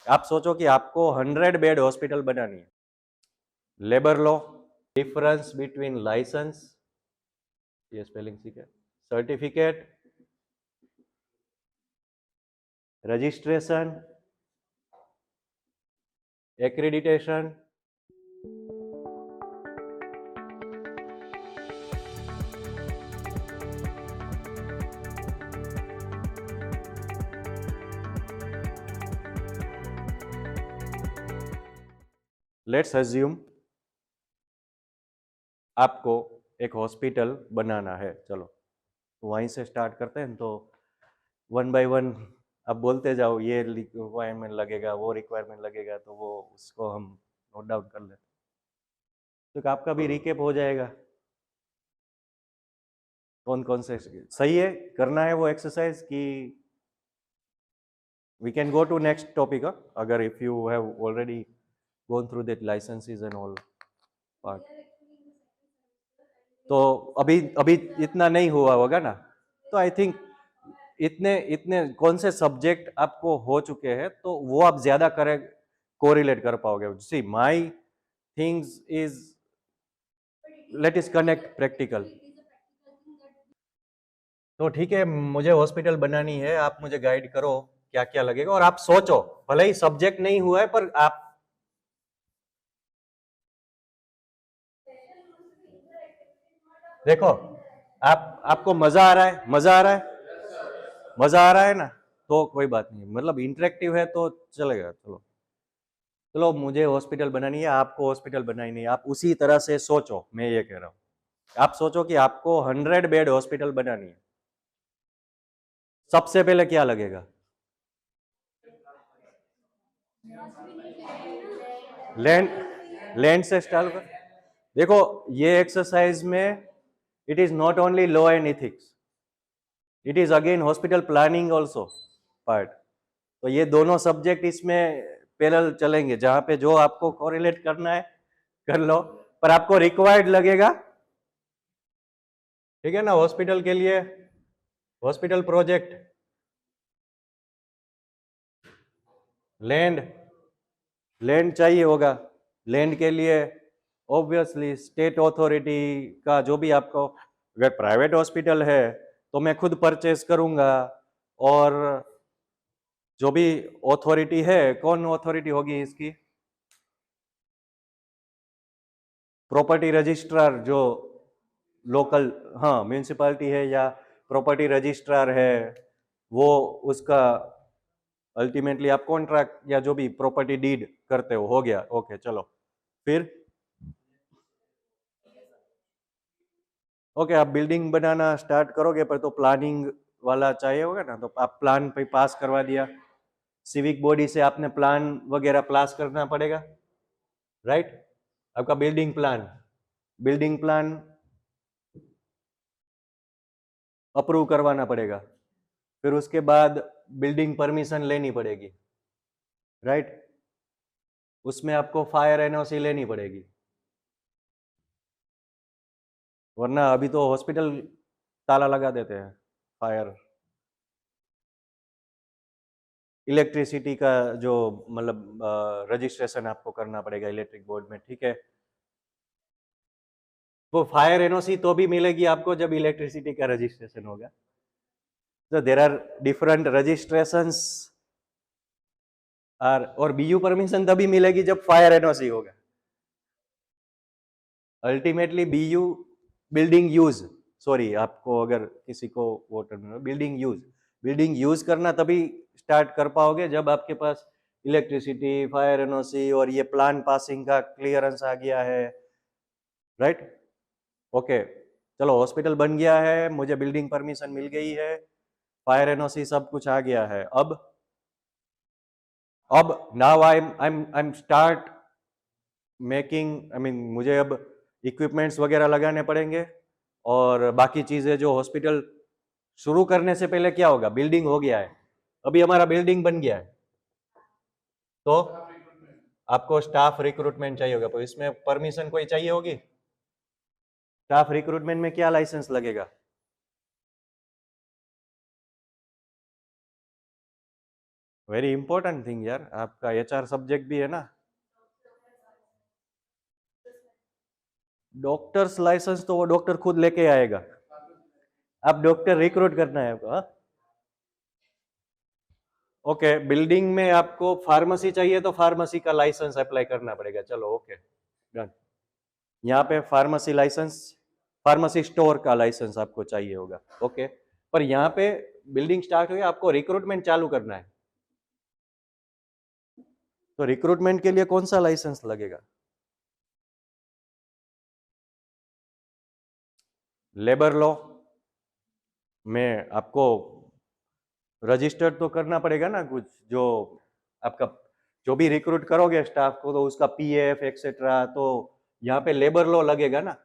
आप सोचो कि आपको 100 बेड हॉस्पिटल बनानी है. Labour law, difference between licence, ये स्पेलिंग सीखे, certificate, registration, accreditation, let's assume आपको एक हॉस्पिटल बनाना है. चलो तो वहीं से स्टार्ट करते हैं. तो वन बाय वन आप बोलते जाओ, ये रिक्वायरमेंट लगेगा, वो रिक्वायरमेंट लगेगा, तो वो उसको हम नोट डाउन कर लेते हैं. तो आपका भी रिकेप हो जाएगा कौन कौन से सही है, करना है वो एक्सरसाइज की we can go to next topic. अगर if you have already gone through that licenses and all part. तो अभी अभी इतना नहीं हुआ होगा ना. तो आई थिंक इतने इतने कौन से सब्जेक्ट आपको हो चुके हैं तो वो आप ज्यादा करे कोरिलेट कर पाओगे. See my things is let is connect practical. तो ठीक है, मुझे हॉस्पिटल बनानी है, आप मुझे गाइड करो क्या क्या लगेगा. और आप सोचो, भले ही सब्जेक्ट नहीं हुआ है पर आप देखो, आपको मजा आ रहा है, मजा आ रहा है, मजा आ रहा है ना, तो कोई बात नहीं. मतलब इंटरेक्टिव है तो चलेगा. चलो चलो, मुझे हॉस्पिटल बनानी है, आपको हॉस्पिटल बनानी नहीं. आप उसी तरह से सोचो. मैं ये कह रहा हूं, आप सोचो कि आपको 100 बेड हॉस्पिटल बनानी है. सबसे पहले क्या लगेगा? लैंड. लैंड से स्टार्ट कर. देखो, ये एक्सरसाइज में it is not only law and ethics, it is again hospital planning also part. तो ये दोनों सब्जेक्ट इसमें पैरेलल चलेंगे. जहां पे जो आपको कोरिलेट करना है कर लो, पर आपको रिक्वायर्ड लगेगा. ठीक है ना, हॉस्पिटल के लिए हॉस्पिटल प्रोजेक्ट, लैंड, लैंड चाहिए होगा. लैंड के लिए ऑब्वियसली स्टेट अथॉरिटी का जो भी आपको, अगर प्राइवेट हॉस्पिटल है तो मैं खुद परचेज करूंगा. और जो भी अथॉरिटी है, कौन अथॉरिटी होगी इसकी? प्रॉपर्टी रजिस्ट्रार, जो लोकल, हाँ म्यूनिसिपालिटी है या प्रॉपर्टी रजिस्ट्रार है, वो उसका अल्टीमेटली आप कॉन्ट्रैक्ट या जो भी प्रॉपर्टी डीड करते हो गया. ओके चलो, फिर ओके, आप बिल्डिंग बनाना स्टार्ट करोगे पर तो प्लानिंग वाला चाहिए होगा ना. तो आप प्लान पे पास करवा दिया, सिविक बॉडी से आपने प्लान वगैरह पास करना पड़ेगा, राइट. आपका building plan, building plan approve करवाना पड़ेगा. फिर उसके बाद बिल्डिंग परमिशन लेनी पड़ेगी, राइट. उसमें आपको फायर एनओसी लेनी पड़ेगी, वरना अभी तो हॉस्पिटल ताला लगा देते हैं. फायर, इलेक्ट्रिसिटी का जो मतलब रजिस्ट्रेशन आपको करना पड़ेगा इलेक्ट्रिक बोर्ड में. ठीक है, वो फायर एनओसी तो भी मिलेगी आपको जब इलेक्ट्रिसिटी का रजिस्ट्रेशन होगा. तो there are different registrations are. और बीयू परमिशन तभी मिलेगी जब फायर एनओसी होगा. Ultimately BU, building use, sorry, आपको अगर किसी को वो term, building use, building use करना तभी स्टार्ट कर पाओगे जब आपके पास इलेक्ट्रिसिटी, फायर एनओसी और ये प्लान पासिंग का क्लियरेंस आ गया है, राइट. ओके चलो, हॉस्पिटल बन गया है, मुझे बिल्डिंग परमिशन मिल गई है, फायर एनओसी सब कुछ आ गया है. अब now I am start making, I mean मुझे अब इक्विपमेंट्स वगैरह लगाने पड़ेंगे. और बाकी चीजें जो हॉस्पिटल शुरू करने से पहले क्या होगा, बिल्डिंग हो गया है, अभी हमारा बिल्डिंग बन गया है, तो आपको स्टाफ रिक्रूटमेंट चाहिए होगा. तो इसमें परमिशन कोई चाहिए होगी. स्टाफ रिक्रूटमेंट में क्या लाइसेंस लगेगा? वेरी इंपॉर्टेंट थिंग यार, आपका एचआर सब्जेक्ट भी है ना। डॉक्टर्स लाइसेंस तो वो डॉक्टर खुद लेके आएगा, आप डॉक्टर रिक्रूट करना है आपको। हाँ ओके, बिल्डिंग में आपको फार्मेसी चाहिए तो फार्मेसी का लाइसेंस अप्लाई करना पड़ेगा। चलो ओके डन। यहाँ पे फार्मेसी लाइसेंस, फार्मेसी स्टोर का लाइसेंस आपको चाहिए होगा। ओके, पर यहाँ पे बिल्डिंग स्टार्ट हुई, आपको रिक्रूटमेंट चालू करना है, तो रिक्रूटमेंट के लिए कौन सा लाइसेंस लगेगा? लेबर लॉ में आपको रजिस्टर्ड तो करना पड़ेगा ना कुछ, जो आपका जो भी रिक्रूट करोगे स्टाफ को तो उसका पीएफ एक्सेट्रा, तो यहाँ पे लेबर लॉ लगेगा ना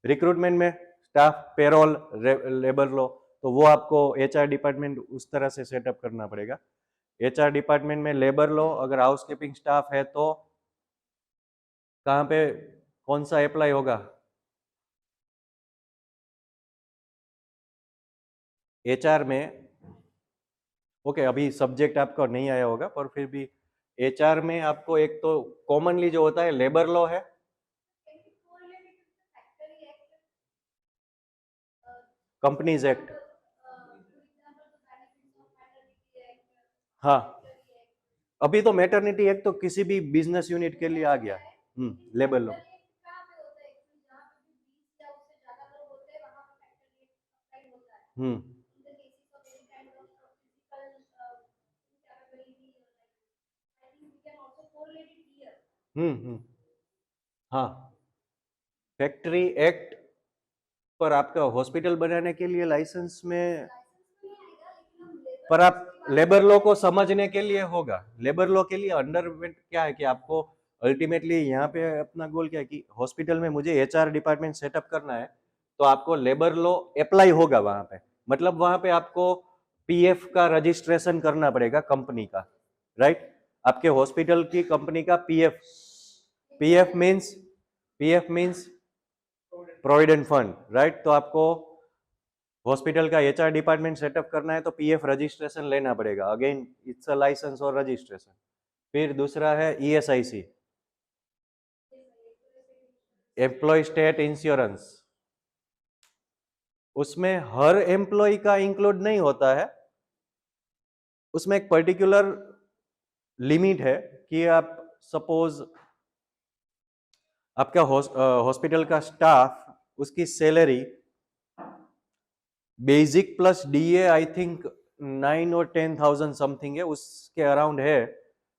रिक्रूटमेंट में, स्टाफ पेरोल लेबर लॉ, तो वो आपको एचआर डिपार्टमेंट उस तरह से सेटअप करना पड़ेगा। एचआर डिपार्टमेंट में लेबर लॉ, अगर हाउसकीपिंग स्टाफ है तो कहाँ पे कौन सा अप्लाई होगा? एचआर में ओके, अभी सब्जेक्ट आपको नहीं आया होगा पर फिर भी एचआर में आपको एक तो कॉमनली जो होता है लेबर लॉ है, कंपनीज एक्ट, हाँ अभी तो मैटरनिटी एक्ट तो किसी भी बिजनेस यूनिट के लिए आ गया। लेबर लॉ, हम्म हम्म, हाँ फैक्ट्री एक्ट, पर आपका हॉस्पिटल बनाने के लिए लाइसेंस में, पर आप लेबर लॉ को समझने के लिए होगा, लेबर लॉ के लिए अंडर क्या है कि आपको अल्टीमेटली यहाँ पे अपना गोल क्या है कि हॉस्पिटल में मुझे एचआर डिपार्टमेंट सेटअप करना है, तो आपको लेबर लॉ अप्लाई होगा वहां पे, मतलब वहां पे आपको पीएफ का रजिस्ट्रेशन करना पड़ेगा कंपनी का, राइट? आपके हॉस्पिटल की कंपनी का PF, PF means, PF means provident fund, right? तो आपको हॉस्पिटल का एचआर डिपार्टमेंट सेटअप करना है तो पीएफ रजिस्ट्रेशन लेना पड़ेगा, अगेन इट्स अ लाइसेंस और रजिस्ट्रेशन। फिर दूसरा है ईएसआईसी, एम्प्लॉय स्टेट इंश्योरेंस, उसमें हर एम्प्लॉय का इंक्लूड नहीं होता है, उसमें एक पर्टिकुलर लिमिट है कि आप सपोज आपका हॉस्पिटल का स्टाफ उसकी salary basic plus DA I think 9 और 10,000 समथिंग है, उसके अराउंड है,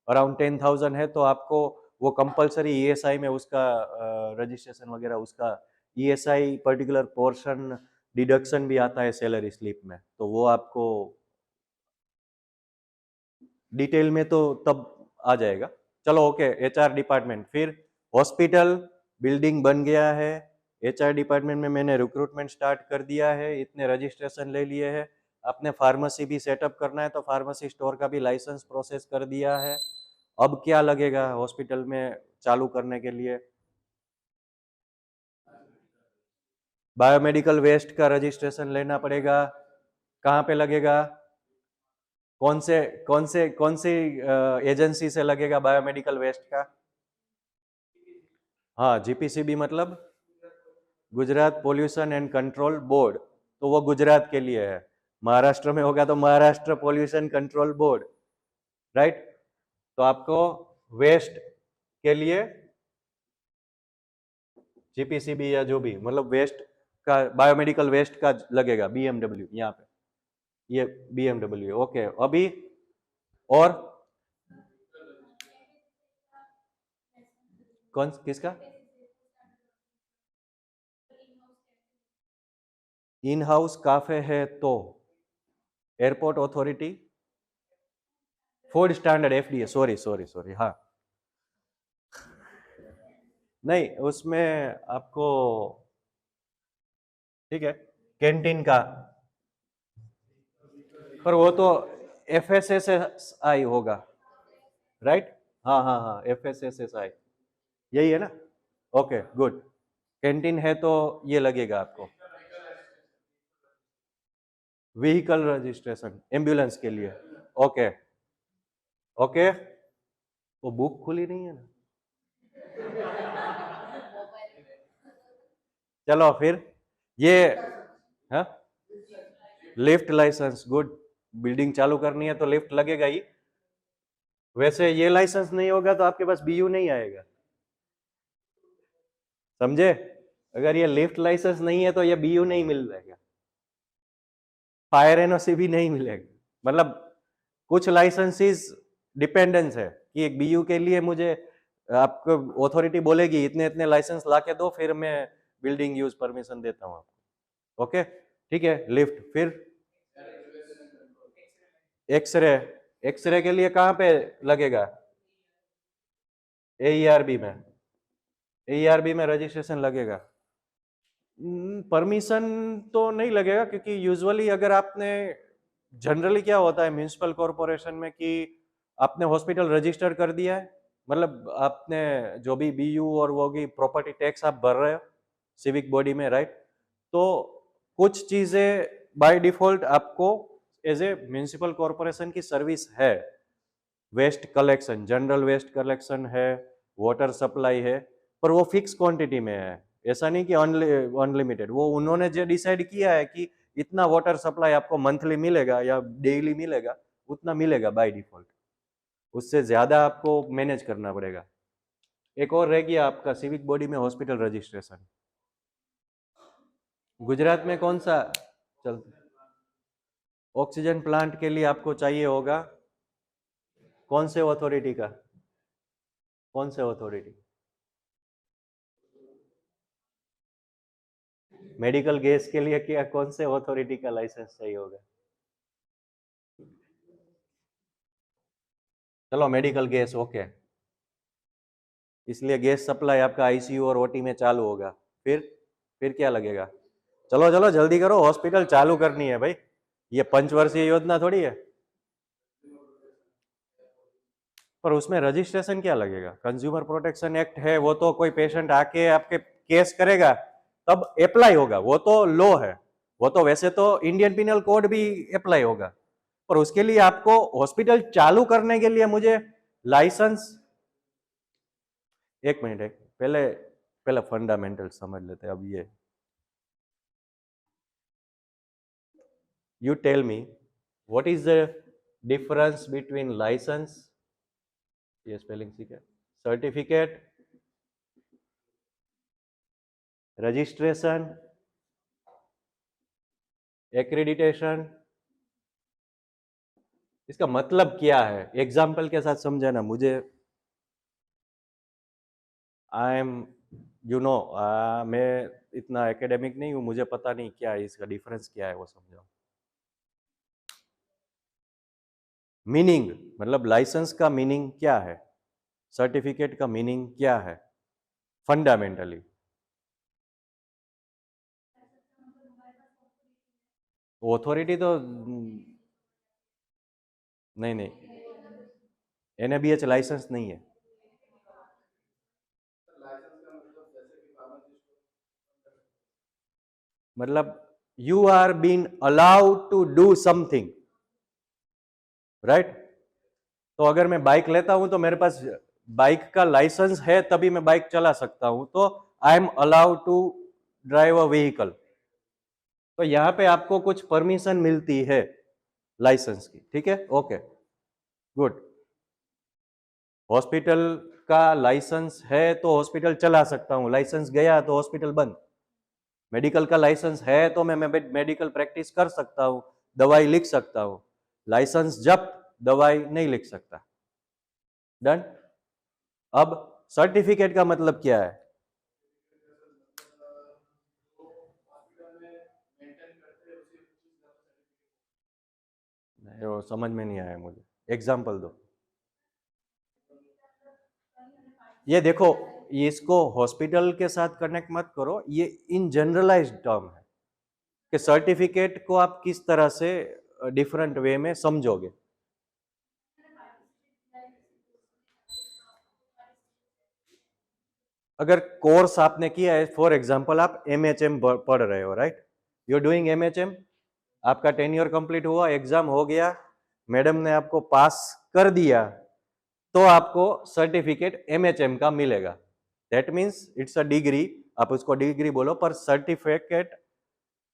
अराउंड 10,000 है, तो आपको वो कंपलसरी ईएसआई में उसका रजिस्ट्रेशन वगैरह, उसका ईएसआई पर्टिकुलर पोर्शन डिडक्शन भी आता है सैलरी स्लिप में, तो वो आपको डिटेल में तो तब आ जाएगा। चलो ओके, एचआर डिपार्टमेंट, फिर हॉस्पिटल बिल्डिंग बन गया है, एचआर डिपार्टमेंट में मैंने रिक्रूटमेंट स्टार्ट कर दिया है, इतने रजिस्ट्रेशन ले लिए हैं, अपने फार्मेसी भी सेटअप करना है तो फार्मेसी स्टोर का भी लाइसेंस प्रोसेस कर दिया है। अब क्या लगेगा हॉस्पिटल में चालू करने के लिए? बायोमेडिकल वेस्ट का रजिस्ट्रेशन लेना पड़ेगा। कहाँ पे लगेगा? कौन सी एजेंसी से लगेगा बायोमेडिकल वेस्ट का? हाँ जीपीसीबी मतलब Gujarat pollution and control board, तो वो गुजरात के लिए है, महाराष्ट्र में होगा तो Maharashtra pollution control board, right? तो आपको वेस्ट के लिए जीपीसीबी या जो भी मतलब वेस्ट का, बायोमेडिकल वेस्ट का लगेगा बीएमडब्ल्यू, यहाँ पे ये बीएमडब्ल्यू। ओके, अभी और कौन किसका? इन हाउस काफे है तो airport authority, food standard FDA, sorry sorry sorry, हाँ नहीं उसमें आपको ठीक है कैंटीन का, पर वो तो एफएसएसआई होगा, राइट? हाँ हाँ हाँ एफएसएसआई यही है ना। ओके गुड, कैंटीन है तो ये लगेगा आपको। व्हीकल रजिस्ट्रेशन एम्बुलेंस के लिए, ओके ओके, वो बुक खुली नहीं है ना। चलो फिर ये, हाँ, लिफ्ट लाइसेंस, गुड। बिल्डिंग चालू करनी है तो लिफ्ट लगेगा ही। वैसे ये लाइसेंस नहीं होगा तो आपके पास बीयू नहीं आएगा, समझे? अगर ये लिफ्ट लाइसेंस नहीं है तो ये बीयू नहीं मिल जाएगा, फायर एनओसी भी नहीं मिलेगा। मतलब कुछ लाइसेंसेस डिपेंडेंस है कि एक बीयू के लिए मुझे आपको अथॉरिटी बोलेगी इतने इतने लाइसेंस लाके दो, फिर मैं बिल्डिंग यूज परमिशन देता हूँ आपको। ओके, ठीक है। लिफ्ट, फिर एक्सरे। एक्सरे के लिए कहाँ पे लगेगा? AERB में। AERB में रजिस्ट्रेशन लगेगा। परमिशन तो नहीं लगेगा, क्योंकि यूजुअली अगर आपने, जनरली क्या होता है म्यूनिसिपल कॉरपोरेशन में कि आपने हॉस्पिटल रजिस्टर कर दिया है, मतलब आपने जो भी बीयू और वो की प्रॉपर्टी टैक्स आप भर रहे हो सिविक बॉडी में, राइट? तो कुछ चीजें बाय डिफॉल्ट आपको एज ए म्यूनिसिपल कॉरपोरेशन की सर्विस है। Waste collection, general waste collection है, वाटर सप्लाई है, पर वो फिक्स क्वांटिटी में है। ऐसा नहीं कि अनलिमिटेड। वो उन्होंने जो डिसाइड किया है कि इतना वाटर सप्लाई आपको मंथली मिलेगा या डेली मिलेगा, उतना मिलेगा बाय डिफॉल्ट। उससे ज्यादा आपको मैनेज करना पड़ेगा। एक और रह गया आपका सिविक बॉडी में हॉस्पिटल रजिस्ट्रेशन। गुजरात में कौन सा चलता? ऑक्सीजन प्लांट के लिए आपको चाहिए होगा कौन से अथॉरिटी का? कौन से अथॉरिटी? मेडिकल गैस के लिए क्या, कौन से अथॉरिटी का लाइसेंस चाहिए होगा? चलो मेडिकल गैस, ओके। इसलिए गैस सप्लाई आपका आईसीयू और ओटी में चालू होगा। फिर क्या लगेगा? चलो चलो जल्दी करो, हॉस्पिटल चालू करनी है भाई, ये पंचवर्षीय योजना थोड़ी है। पर उसमें रजिस्ट्रेशन क्या लगेगा? कंज्यूमर प्रोटेक्शन एक्ट है, वो तो कोई पेशेंट आके आपके केस करेगा तब अप्लाई होगा, वो तो लॉ है। वो तो वैसे तो इंडियन पिनल कोड भी अप्लाई होगा, पर उसके लिए आपको हॉस्पिटल चालू करने के लिए मुझे लाइसेंस। एक मिनट, एक पहले पहले फंडामेंटल समझ लेते हैं। अब ये you tell me what is the difference between license, ये स्पेलिंग सीख है, सर्टिफिकेट, रजिस्ट्रेशन, एक्रेडिटेशन, इसका मतलब क्या है? एग्जाम्पल के साथ समझाना मुझे। आई एम, यू नो, मैं इतना एकेडमिक नहीं हूं, मुझे पता नहीं क्या है इसका डिफरेंस, क्या है वो समझाओ। मीनिंग, मतलब लाइसेंस का मीनिंग क्या है, सर्टिफिकेट का मीनिंग क्या है फंडामेंटली? ऑथोरिटी तो नहीं नहीं, NABH लाइसेंस नहीं है। मतलब you are been allowed to do something, right? तो अगर मैं बाइक लेता हूं तो मेरे पास बाइक का लाइसेंस है तभी मैं बाइक चला सकता हूं, तो I am allowed to drive a vehicle. तो यहां पे आपको कुछ परमिशन मिलती है लाइसेंस की, ठीक है, ओके, गुड। हॉस्पिटल का लाइसेंस है तो हॉस्पिटल चला सकता हूं, लाइसेंस गया तो हॉस्पिटल बंद। मेडिकल का लाइसेंस है तो मैं मेडिकल प्रैक्टिस कर सकता हूं, दवाई लिख सकता हूं। लाइसेंस जब्त, दवाई नहीं लिख सकता। डन। अब सर्टिफिकेट का मतलब क्या है? वो समझ में नहीं आया मुझे, एग्जाम्पल दो। ये देखो, ये इसको हॉस्पिटल के साथ कनेक्ट मत करो, ये इन जनरलाइज्ड टर्म है कि सर्टिफिकेट को आप किस तरह से डिफरेंट वे में समझोगे। अगर कोर्स आपने किया है, फॉर एग्जांपल आप MHM पढ़ रहे हो, right? You are doing MHM, आपका टेन्योर कंप्लीट हुआ, एग्जाम हो गया, मैडम ने आपको पास कर दिया, तो आपको सर्टिफिकेट MHM का मिलेगा। That means it's a degree, आप उसको डिग्री बोलो, पर सर्टिफिकेट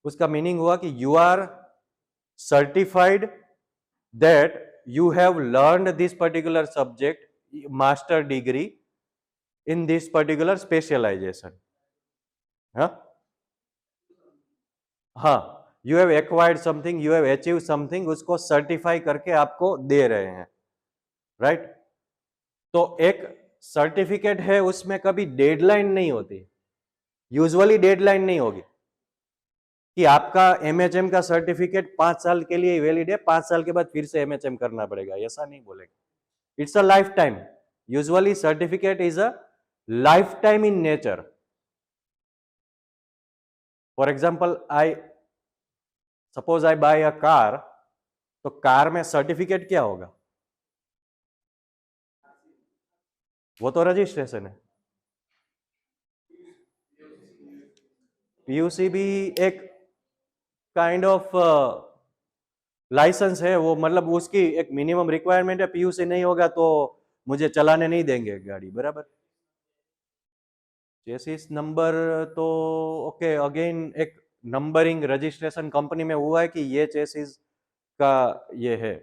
उसका मीनिंग हुआ कि you are certified that you have learned this particular subject, master degree in this particular specialization. हाँ, हाँ, you have acquired something, you have achieved something, उसको सर्टिफाई करके आपको दे रहे हैं, राइट? तो एक सर्टिफिकेट है, उसमें कभी डेडलाइन नहीं होती, यूजुअली डेडलाइन नहीं होगी कि आपका MHM का सर्टिफिकेट 5 साल के लिए वैलिड है, 5 साल के बाद फिर से MHM करना पड़ेगा, ऐसा नहीं बोलेगा। It's a life time. Usually certificate is a life time in nature. For example, suppose I buy a car, तो कार में सर्टिफिकेट क्या होगा? वो तो रजिस्ट्रेशन है। पीयूसी भी एक काइंड ऑफ लाइसेंस है, वो मतलब उसकी एक मिनिमम रिक्वायरमेंट है, पीयूसी नहीं होगा तो मुझे चलाने नहीं देंगे गाड़ी, बराबर। चेसिस नंबर तो ओके, अगेन एक नंबरिंग रजिस्ट्रेशन कंपनी में हुआ है कि ये चेसिस का ये है,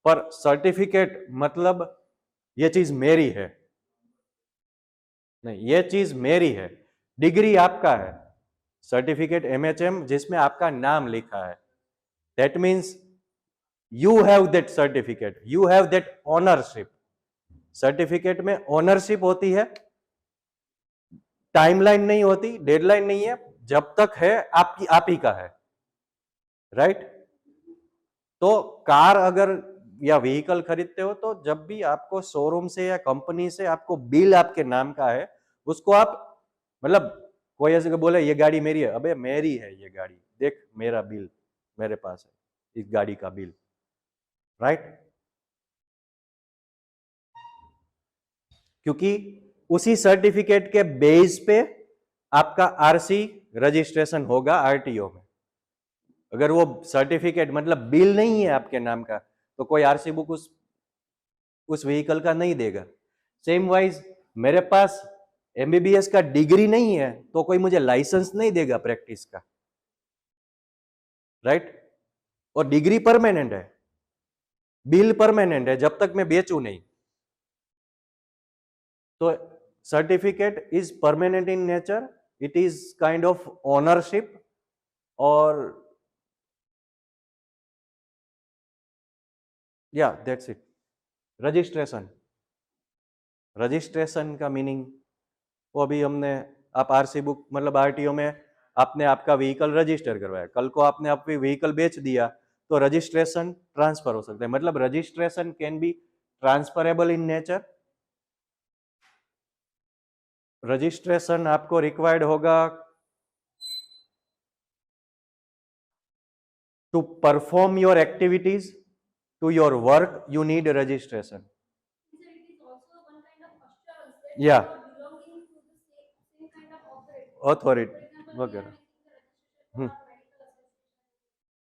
पर सर्टिफिकेट मतलब ये चीज मेरी है, नहीं, ये चीज मेरी है। डिग्री आपका है, सर्टिफिकेट MHM जिसमें आपका नाम लिखा है, that means you have that certificate, you have that ownership. Certificate में ओनरशिप होती है, टाइमलाइन नहीं होती, डेडलाइन नहीं है, जब तक है आपकी आप ही का है, राइट? तो कार अगर या व्हीकल खरीदते हो तो जब भी आपको शोरूम से या कंपनी से आपको बिल आपके नाम का है, उसको आप मतलब कोई ऐसे बोले ये गाड़ी मेरी है, अबे मेरी है ये गाड़ी, देख मेरा बिल मेरे पास है इस गाड़ी का बिल, राइट? क्योंकि उसी सर्टिफिकेट के बेस पे आपका RC रजिस्ट्रेशन होगा RTO में। अगर वो सर्टिफिकेट मतलब बिल नहीं है आपके नाम का, तो कोई RC बुक उस व्हीकल का नहीं देगा। सेम वाइज मेरे पास MBBS का डिग्री नहीं है तो कोई मुझे लाइसेंस नहीं देगा प्रैक्टिस का, राइट? और डिग्री परमानेंट है, बिल परमानेंट है जब तक मैं बेचूं नहीं। तो certificate is permanent in nature, it is kind of ownership, और या दैट्स इट। रजिस्ट्रेशन, रजिस्ट्रेशन का मीनिंग वो अभी हमने, आप RC बुक मतलब RTO में आपने आपका व्हीकल रजिस्टर करवाया, कल को आपने अपनी व्हीकल बेच दिया तो रजिस्ट्रेशन ट्रांसफर हो सकता है, मतलब registration can be transferable in nature. Registration आपको रिक्वायर्ड होगा to perform your activities, to your work, you need registration. या अथॉरिटी वगैरह,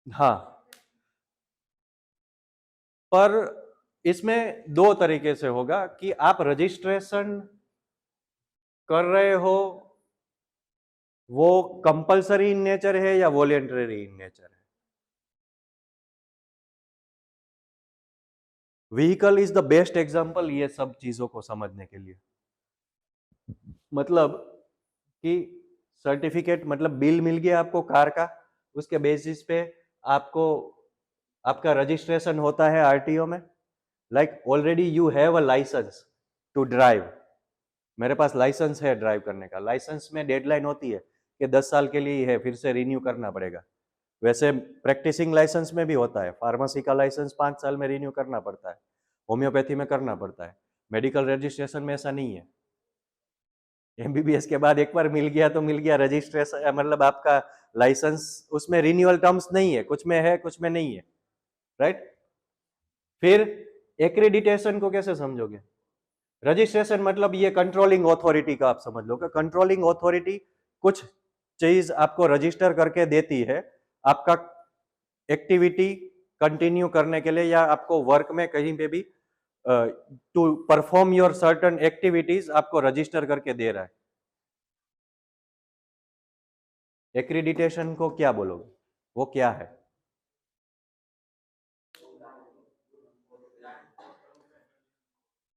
हाँ, पर इसमें दो तरीके से होगा कि आप रजिस्ट्रेशन कर रहे हो, वो कंपलसरी इन नेचर है या वॉलेंटरी इन नेचर है। Vehicle is the best example ये सब चीजों को समझने के लिए। मतलब कि सर्टिफिकेट मतलब बिल मिल गया आपको कार का, उसके बेसिस पे आपको आपका रजिस्ट्रेशन होता है RTO में। Like already you have a licence to drive, मेरे पास लाइसेंस है ड्राइव करने का। लाइसेंस में डेडलाइन होती है कि 10 साल के लिए है, फिर से रिन्यू करना पड़ेगा। वैसे प्रैक्टिसिंग लाइसेंस में भी होता है, फार्मेसी का लाइसेंस 5 साल में रिन्यू करना पड़ता है, होम्योपैथी में करना पड़ता है। मेडिकल रजिस्ट्रेशन में ऐसा नहीं है। MBBS के बाद एक बार मिल गया तो मिल गया रजिस्ट्रेशन, मतलब आपका लाइसेंस, उसमें रिन्यूअल टर्म्स नहीं है, कुछ में है कुछ में नहीं है, राइट? फिर एक्रेडिटेशन को कैसे समझोगे? रजिस्ट्रेशन मतलब ये कंट्रोलिंग अथॉरिटी का आप समझ लो, कंट्रोलिंग अथॉरिटी कुछ चीज आपको रजिस्टर करके देती है आपका एक्टिविटी कंटिन्यू करने के लिए, या आपको वर्क में कहीं पे भी to perform your certain activities आपको रजिस्टर करके दे रहा है। एक्रीडिटेशन को क्या बोलोगे, वो क्या है?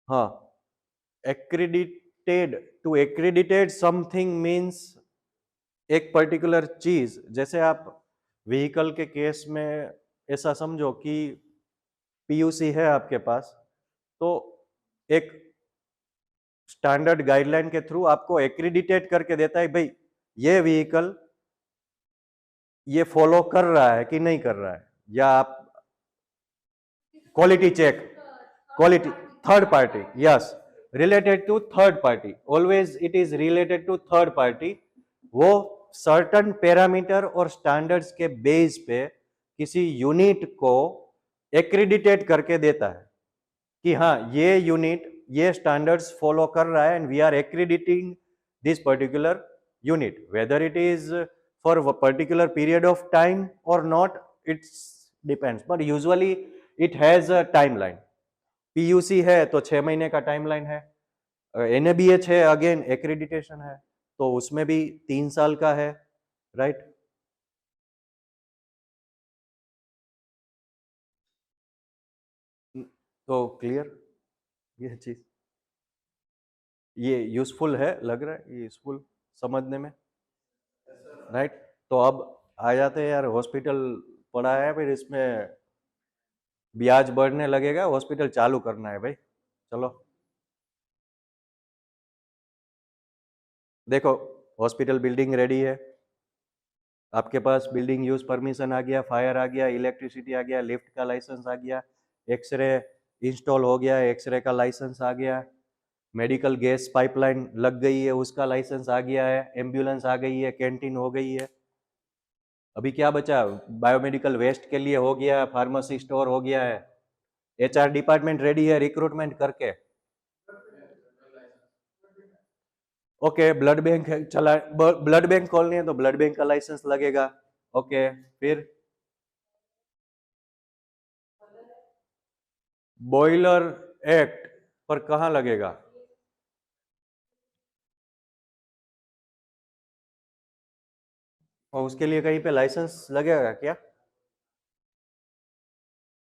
हाँ, एक्रीडिटेड, टू एक्रीडिटेट समथिंग मीन्स एक पर्टिकुलर चीज, जैसे आप व्हीकल के केस में ऐसा समझो कि पीयूसी है आपके पास, तो एक स्टैंडर्ड गाइडलाइन के थ्रू आपको एक्रीडिटेट करके देता है भाई ये व्हीकल ये फॉलो कर रहा है कि नहीं कर रहा है, या आप quality check, quality third party, yes, related to third party, always it is related to third party. वो सर्टन पैरामीटर और स्टैंडर्ड्स के बेस पे किसी यूनिट को एक्रीडिटेट करके देता है कि हाँ ये यूनिट ये स्टैंडर्ड्स फॉलो कर रहा है and we are accrediting this particular unit, whether it is for a particular period of time or not, it depends, but usually it has a timeline. PUC है तो 6 महीने का टाइमलाइन है, NABH है again accreditation है तो उसमें भी 3 साल का है, राइट? तो क्लियर ये चीज, ये यूजफुल है, लग रहा है यूजफुल समझने में, राइट? तो अब आ जाते हैं यार, हॉस्पिटल पड़ा है, फिर इसमें ब्याज बढ़ने लगेगा, हॉस्पिटल चालू करना है भाई, चलो। देखो, हॉस्पिटल बिल्डिंग रेडी है, आपके पास बिल्डिंग यूज परमिशन आ गया, फायर आ गया, इलेक्ट्रिसिटी आ गया, लिफ्ट का लाइसेंस आ गया, एक्सरे इंस्टॉल हो गया, एक्सरे का लाइसेंस आ गया, मेडिकल गैस पाइपलाइन लग गई है उसका लाइसेंस आ गया है, एम्बुलेंस आ गई है, कैंटीन हो गई है। अभी क्या बचा? बायोमेडिकल वेस्ट के लिए हो गया, फार्मेसी स्टोर हो गया है, HR डिपार्टमेंट रेडी है रिक्रूटमेंट करके। ओके, ब्लड बैंक चला, ब्लड बैंक खोलनी है तो ब्लड बैंक का लाइसेंस लगेगा। ओके, फिर बॉयलर एक्ट पर कहाँ लगेगा? और उसके लिए कहीं पे लाइसेंस लगेगा क्या?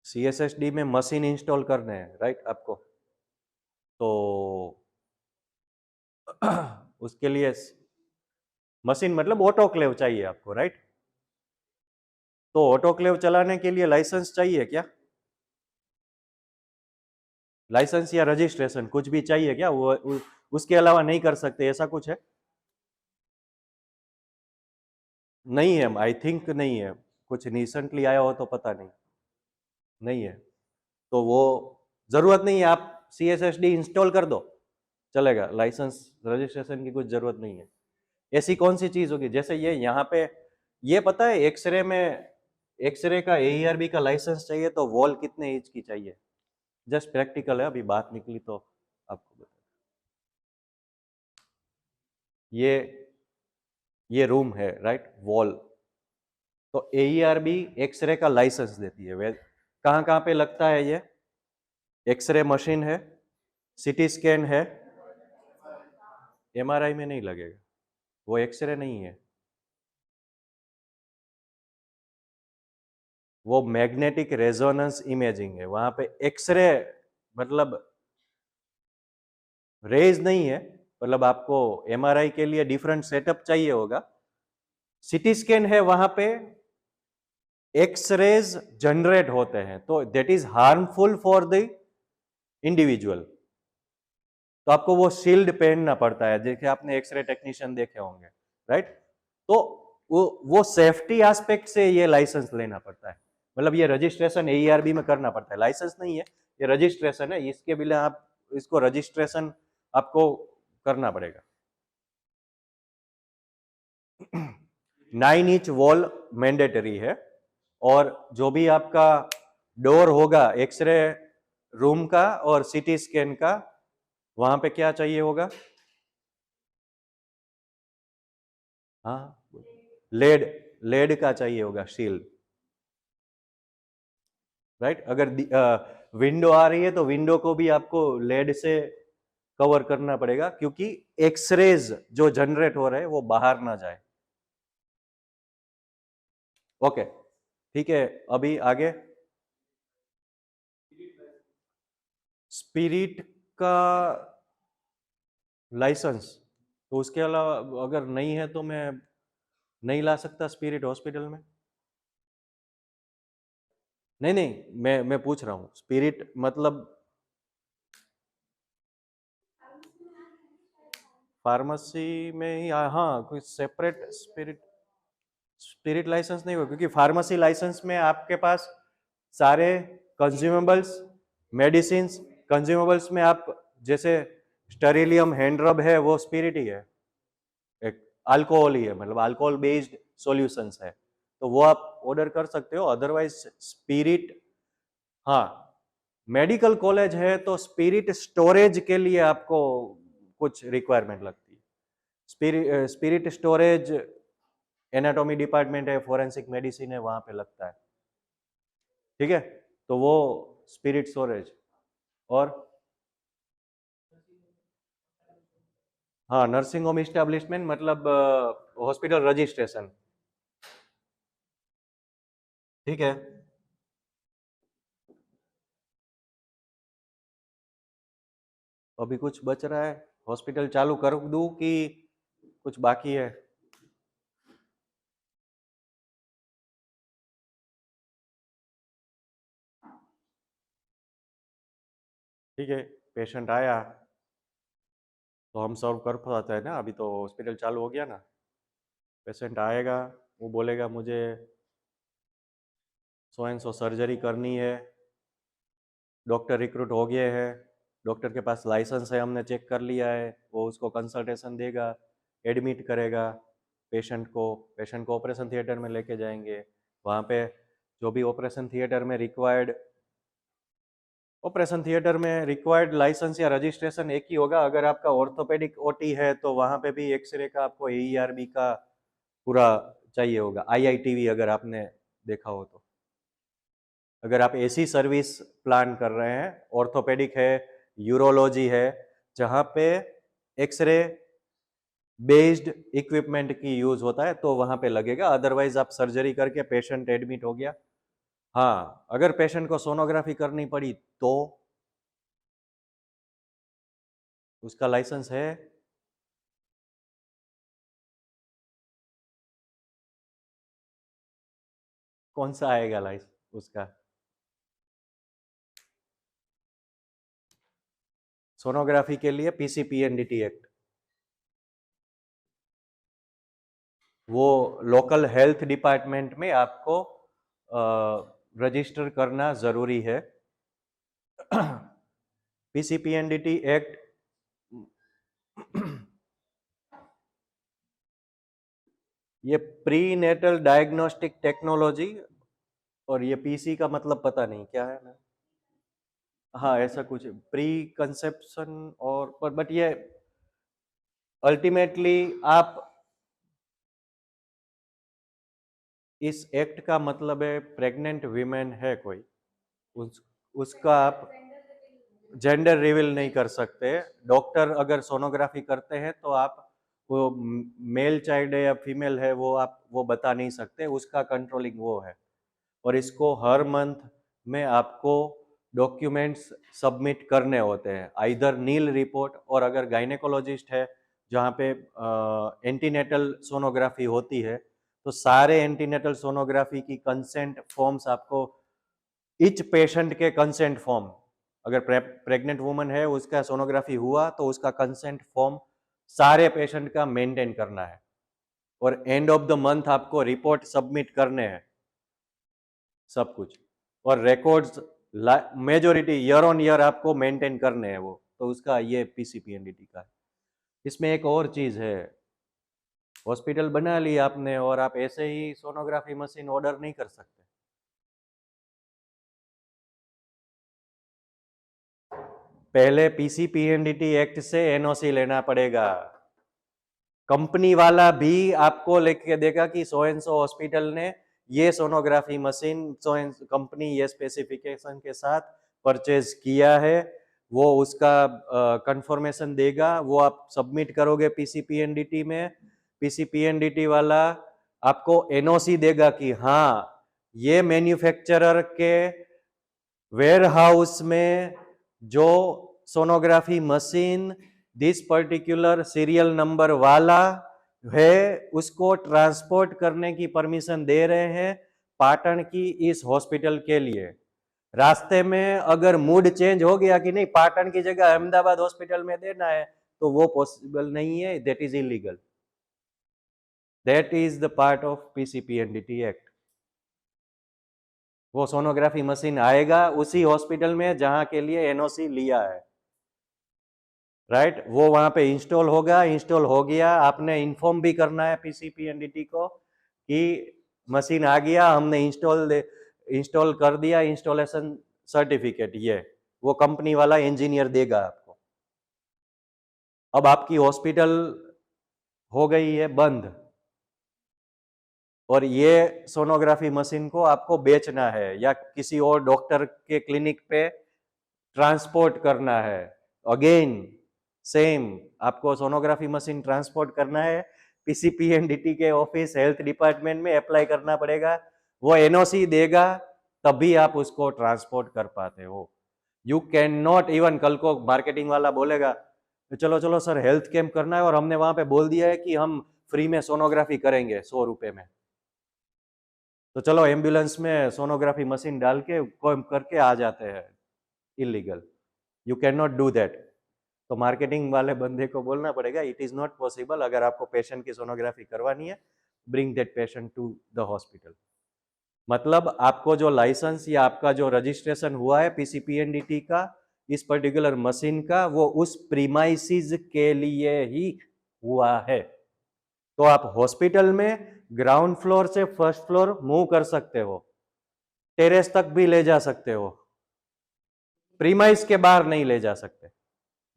CSSD में मशीन इंस्टॉल करने हैं, राइट आपको, तो उसके लिए मशीन मतलब ऑटोक्लेव चाहिए आपको, राइट? तो ऑटोक्लेव चलाने के लिए लाइसेंस चाहिए क्या? लाइसेंस या रजिस्ट्रेशन कुछ भी चाहिए क्या? उसके अलावा नहीं कर सकते, ऐसा कुछ है? नहीं है, आई थिंक नहीं है, कुछ रिसेंटली आया हो तो पता नहीं, नहीं है तो वो जरूरत नहीं है, आप CSSD इंस्टॉल कर दो चलेगा, लाइसेंस रजिस्ट्रेशन की कुछ जरूरत नहीं है। ऐसी कौन सी चीज होगी, जैसे ये यहाँ पे, ये पता है एक्सरे में, एक्सरे का AERB का लाइसेंस चाहिए तो वॉल कितने इंच की चाहिए? जस्ट प्रैक्टिकल है, अभी बात निकली तो आपको बता। ये रूम है, राइट, वॉल, तो AERB एक्सरे का लाइसेंस देती है। वे कहाँ कहाँ पे लगता है ये? एक्सरे मशीन है, CT स्कैन है, MRI में नहीं लगेगा, वो एक्सरे नहीं है, वो मैग्नेटिक रेजोनेंस इमेजिंग है, वहां पे एक्सरे मतलब रेज नहीं है, मतलब आपको MRI के लिए डिफरेंट सेटअप चाहिए होगा। CT स्कैन है, वहां पे एक्सरेज जनरेट होते हैं तो that is harmful for the individual, तो आपको वो शील्ड पहनना पड़ता है, जैसे आपने एक्सरे टेक्नीशियन देखे होंगे, राइट? तो वो सेफ्टी एस्पेक्ट से ये लाइसेंस लेना पड़ता है, मतलब ये रजिस्ट्रेशन AERB में करना पड़ता है, लाइसेंस नहीं है, ये रजिस्ट्रेशन है, इसके बिना आप इसको रजिस्ट्रेशन आपको करना पड़ेगा। 9 इंच वॉल मैंडेटरी है, और जो भी आपका डोर होगा एक्सरे रूम का और CT स्कैन का, वहां पे क्या चाहिए होगा? हाँ, लेड, लेड का चाहिए होगा शील्ड, राइट? अगर विंडो आ रही है तो विंडो को भी आपको लेड से कवर करना पड़ेगा, क्योंकि एक्सरेज जो जनरेट हो रहे हैं वो बाहर ना जाए। ओके, ठीक है, अभी आगे। स्पिरिट का लाइसेंस, तो उसके अलावा अगर नहीं है तो मैं नहीं ला सकता स्पिरिट हॉस्पिटल में? नहीं नहीं, मैं पूछ रहा हूँ स्पिरिट मतलब फार्मेसी में ही, हाँ, कोई सेपरेट स्पिरिट लाइसेंस नहीं होगा, क्योंकि फार्मेसी लाइसेंस में आपके पास सारे कंज्यूमेबल्स, मेडिसिन कंज्यूमेबल्स में आप जैसे स्टेरिलियम हैंड रब है वो स्पिरिट ही है, एक अल्कोहल ही है, मतलब अल्कोहल बेस्ड सॉल्यूशंस है, तो वो आप ऑर्डर कर सकते हो। अदरवाइज स्पिरिट, हाँ, मेडिकल कॉलेज है तो स्पिरिट स्टोरेज के लिए आपको कुछ रिक्वायरमेंट लगती है। स्पिरिट स्टोरेज एनाटॉमी डिपार्टमेंट है, फोरेंसिक मेडिसिन है, वहां पे लगता है, ठीक है, तो वो स्पिरिट स्टोरेज। और हाँ, नर्सिंग होम इस्टेब्लिशमेंट मतलब हॉस्पिटल रजिस्ट्रेशन, ठीक है। अभी कुछ बच रहा है? हॉस्पिटल चालू कर दूं कि कुछ बाकी है? ठीक है, पेशेंट आया तो हम सर्व कर पाते हैं ना, अभी तो हॉस्पिटल चालू हो गया ना। पेशेंट आएगा, वो बोलेगा मुझे सो एंड सो सर्जरी करनी है, डॉक्टर रिक्रूट हो गए हैं, डॉक्टर के पास लाइसेंस है, हमने चेक कर लिया है, वो उसको कंसल्टेशन देगा, एडमिट करेगा पेशेंट को ऑपरेशन थिएटर में लेके जाएंगे, वहाँ पे जो भी ऑपरेशन थिएटर में रिक्वायर्ड लाइसेंस या रजिस्ट्रेशन एक ही होगा। अगर आपका ऑर्थोपेडिक ओटी है तो वहाँ पे भी एक्सरे का आपको AERB का पूरा चाहिए होगा, IITV अगर आपने देखा हो तो। अगर आप ऐसी सर्विस प्लान कर रहे हैं, ऑर्थोपेडिक है, यूरोलॉजी है, जहाँ पे एक्सरे बेस्ड इक्विपमेंट की यूज होता है तो वहां पे लगेगा। अदरवाइज आप सर्जरी करके पेशेंट एडमिट हो गया, हाँ, अगर पेशेंट को सोनोग्राफी करनी पड़ी तो उसका लाइसेंस है। कौन सा आएगा लाइसेंस उसका? सोनोग्राफी के लिए PCPNDT एक्ट, वो लोकल हेल्थ डिपार्टमेंट में आपको रजिस्टर करना जरूरी है। PCPNDT एक्ट ये प्री नेटल डायग्नोस्टिक टेक्नोलॉजी, और ये PC का मतलब पता नहीं क्या है ना, हाँ ऐसा कुछ प्री कंसेप्शन, और बट ये अल्टीमेटली आप, इस एक्ट का मतलब है प्रेग्नेंट वीमेन है कोई, उसका आप जेंडर रिवील नहीं कर सकते। डॉक्टर अगर सोनोग्राफी करते हैं तो आप वो मेल चाइल्ड है या फीमेल है वो आप वो बता नहीं सकते, उसका कंट्रोलिंग वो है। और इसको हर मंथ में आपको डॉक्यूमेंट्स सबमिट करने होते हैं, आइदर नील रिपोर्ट, और अगर गायनेकोलॉजिस्ट है जहाँ पे एंटीनेटल सोनोग्राफी होती है तो सारे एंटीनेटल सोनोग्राफी की कंसेंट फॉर्म्स आपको, इच पेशेंट के कंसेंट फॉर्म, अगर प्रेग्नेंट वुमन है उसका सोनोग्राफी हुआ तो उसका कंसेंट फॉर्म सारे पेशेंट का मेंटेन करना है, और एंड ऑफ द मंथ आपको रिपोर्ट सबमिट करने हैं सब कुछ, और records majority year on year आपको मेंटेन करने हैं वो, तो उसका ये PCPNDT का है। इसमें एक और चीज है, हॉस्पिटल बना लिया आपने और आप ऐसे ही सोनोग्राफी मशीन ऑर्डर नहीं कर सकते। पहले PCPNDT एक्ट से NOC लेना पड़ेगा, कंपनी वाला भी आपको लेके देगा कि सो एंड सो हॉस्पिटल ने ये sonography machine so and company ये स्पेसिफिकेशन के साथ परचेज किया है वो उसका कंफर्मेशन देगा, वो आप सबमिट करोगे पीसीपीएनडीटी में। पीसीपीएनडीटी वाला आपको एनओसी देगा कि हाँ ये मैन्युफैक्चरर के वेयर हाउस में जो sonography machine this particular serial number वाला है उसको ट्रांसपोर्ट करने की परमिशन दे रहे हैं पाटन की इस हॉस्पिटल के लिए। रास्ते में अगर मूड चेंज हो गया कि नहीं पाटन की जगह अहमदाबाद हॉस्पिटल में देना है तो वो पॉसिबल नहीं है, that is illegal. That is the part of PCPNDT act. वो सोनोग्राफी मशीन आएगा उसी हॉस्पिटल में जहां के लिए एनओसी लिया है, राइट? वो वहां पे इंस्टॉल होगा, इंस्टॉल हो गया, आपने इन्फॉर्म भी करना है पीसीपीएनडीटी को कि मशीन आ गया, हमने इंस्टॉल कर दिया, इंस्टॉलेशन सर्टिफिकेट ये वो कंपनी वाला इंजीनियर देगा आपको। अब आपकी हॉस्पिटल हो गई है बंद और ये सोनोग्राफी मशीन को आपको बेचना है या किसी और डॉक्टर के क्लिनिक पे ट्रांसपोर्ट करना है। अगेन सेम, आपको सोनोग्राफी मशीन ट्रांसपोर्ट करना है, पीसीपीएनडीटी के ऑफिस हेल्थ डिपार्टमेंट में अप्लाई करना पड़ेगा, वो एनओसी देगा तभी आप उसको ट्रांसपोर्ट कर पाते हो। यू कैन नॉट, इवन कल को मार्केटिंग वाला बोलेगा चलो चलो सर हेल्थ कैंप करना है और हमने वहां पे बोल दिया है कि हम फ्री में सोनोग्राफी करेंगे 100 रुपए में, तो चलो एम्बुलेंस में सोनोग्राफी मशीन डाल के करके आ जाते हैं। Illegal, you can not do that. तो मार्केटिंग वाले बंदे को बोलना पड़ेगा इट इज नॉट पॉसिबल, अगर आपको पेशेंट की सोनोग्राफी करवानी है bring that patient to the hospital. मतलब आपको जो लाइसेंस या आपका जो रजिस्ट्रेशन हुआ है पीसीपीएनडीटी का इस पर्टिकुलर मशीन का वो उस प्रीमाइसिस के लिए ही हुआ है। तो आप हॉस्पिटल में ग्राउंड फ्लोर से फर्स्ट फ्लोर मूव कर सकते हो, टेरेस तक भी ले जा सकते हो, प्रीमाइस के बाहर नहीं ले जा सकते।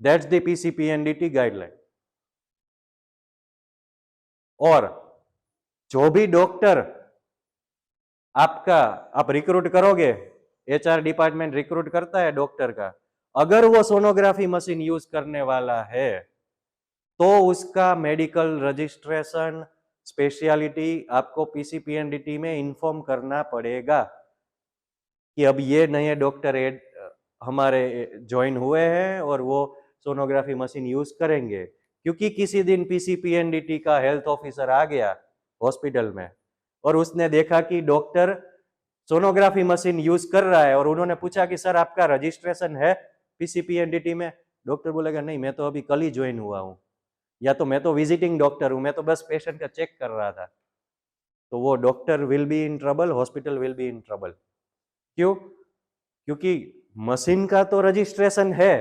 That's the PCPNDT guideline. और जो भी डॉक्टर आपका आप रिक्रूट करोगे, एचआर डिपार्टमेंट रिक्रूट करता है डॉक्टर का, अगर वो सोनोग्राफी मशीन यूज करने वाला है तो उसका मेडिकल रजिस्ट्रेशन स्पेशलिटी आपको पीसीपीएनडीटी में इन्फॉर्म करना पड़ेगा कि अब ये नए डॉक्टर हमारे ज्वाइन हुए हैं और वो सोनोग्राफी मशीन यूज करेंगे। क्योंकि किसी दिन पीसीपीएनडीटी का हेल्थ ऑफिसर आ गया हॉस्पिटल में और उसने देखा कि डॉक्टर सोनोग्राफी मशीन यूज कर रहा है और उन्होंने पूछा कि सर आपका रजिस्ट्रेशन है पीसीपीएनडीटी में? डॉक्टर बोलेगा नहीं मैं तो अभी कल ही ज्वाइन हुआ हूँ, या तो मैं तो विजिटिंग डॉक्टर हूँ, मैं तो बस पेशेंट का चेक कर रहा था। तो वो doctor will be in trouble, hospital will be in trouble. क्यों? क्योंकि मशीन का तो रजिस्ट्रेशन है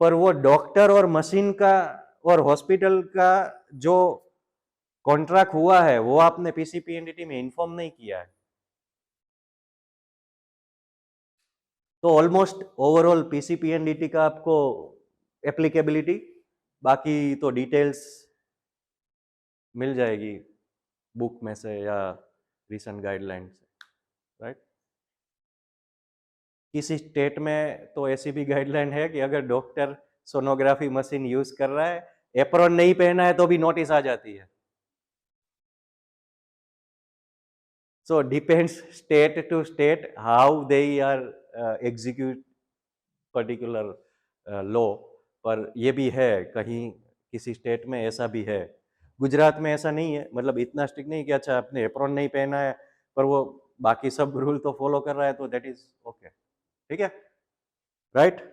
पर वो डॉक्टर और मशीन का और हॉस्पिटल का जो कॉन्ट्रैक्ट हुआ है वो आपने पीसीपीएनडीटी में इन्फॉर्म नहीं किया है। तो ऑलमोस्ट ओवरऑल पीसीपीएनडीटी का आपको एप्लीकेबिलिटी, बाकी तो डिटेल्स मिल जाएगी बुक में से या रीसेंट गाइडलाइन से, राइट? किसी स्टेट में तो ऐसी भी गाइडलाइन है कि अगर डॉक्टर सोनोग्राफी मशीन यूज कर रहा है, एप्रॉन नहीं पहना है तो भी नोटिस आ जाती है। So depends state to state how they are execute particular law, पर ये भी है कहीं किसी स्टेट में ऐसा भी है। गुजरात में ऐसा नहीं है, मतलब इतना स्ट्रिक्ट नहीं कि अच्छा आपने एप्रॉन नहीं पहना है पर वो बाकी सब रूल तो फॉलो कर रहा है तो दैट इज ओके, ठीक है, राइट?